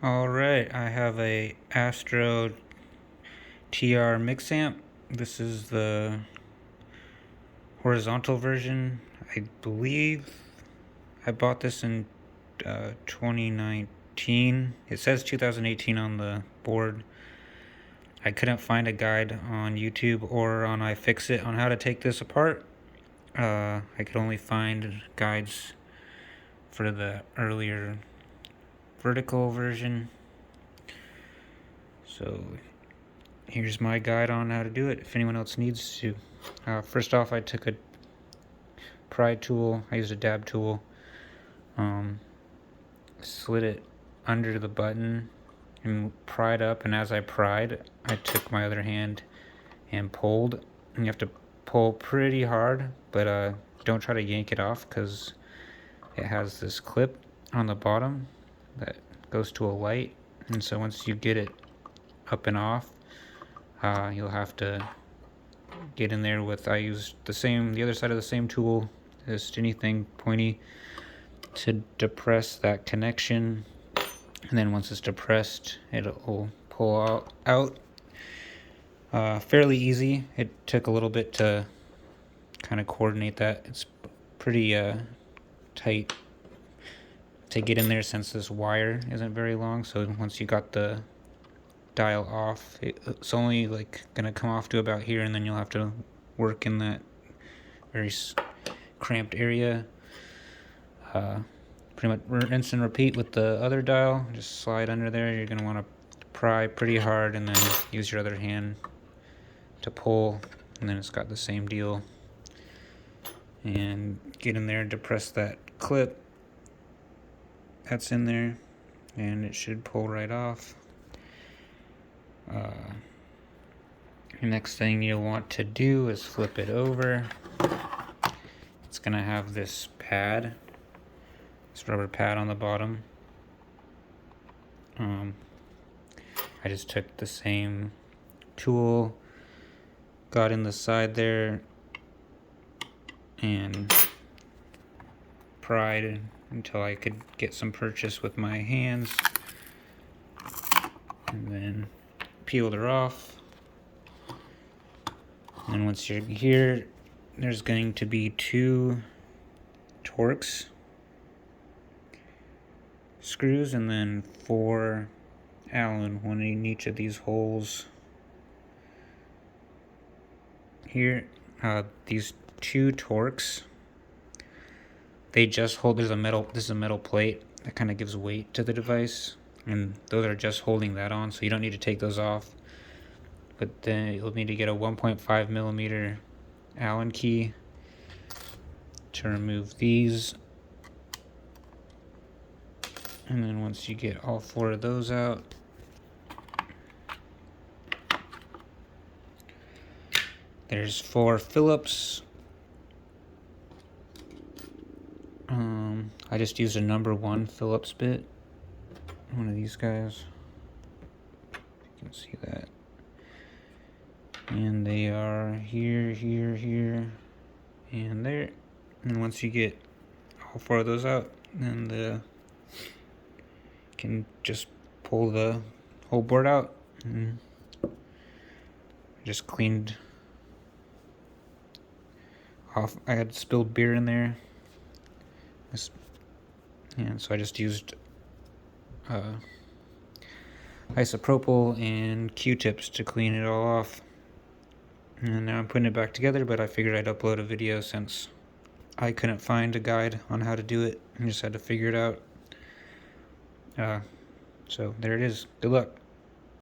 Alright, I have a Astro TR Mixamp. This is the horizontal version. I believe I bought this in 2019. It says 2018 on the board. I couldn't find a guide on YouTube or on iFixit on how to take this apart. I could only find guides for the earlier vertical version. So here's my guide on how to do it if anyone else needs to. First off, I took a pry tool. I used a dab tool. Slid it under the button and pried up, and as I pried, I took my other hand and pulled. And you have to pull pretty hard, but don't try to yank it off because it has this clip on the bottom that goes to a light, and so once you get it up and off, you'll have to get in there with, I used the other side of the same tool, just anything pointy, to depress that connection, and then once it's depressed, it'll pull out. Fairly easy. It took a little bit to kind of coordinate that. It's pretty tight to get in there since this wire isn't very long, so once you got the dial off, it's only like gonna come off to about here, and then you'll have to work in that very cramped area. Pretty much rinse and repeat with the other dial. Just slide under there. You're gonna want to pry pretty hard and then use your other hand to pull, and then it's got the same deal. And get in there and depress that clip that's in there, and it should pull right off. The next thing you'll want to do is flip it over. It's gonna have this pad, this rubber pad on the bottom. I just took the same tool, got in the side there, and pried until I could get some purchase with my hands, and then peeled her off. And once you're here, there's going to be 2 Torx screws and then 4 Allen, one in each of these holes here. These 2 Torx, they just hold, this is a metal plate that kind of gives weight to the device, and those are just holding that on, so you don't need to take those off. But then you'll need to get a 1.5 millimeter Allen key to remove these. And then once you get all 4 of those out, there's 4 Phillips. I just used a number 1 Phillips bit, one of these guys. You can see that. And they are here, here, and there. And once you get all 4 of those out, then you can just pull the whole board out. And I just cleaned off. I had spilled beer in there, and so I just used isopropyl and Q-tips to clean it all off. And now I'm putting it back together, but I figured I'd upload a video since I couldn't find a guide on how to do it. I just had to figure it out. So there it is. Good luck.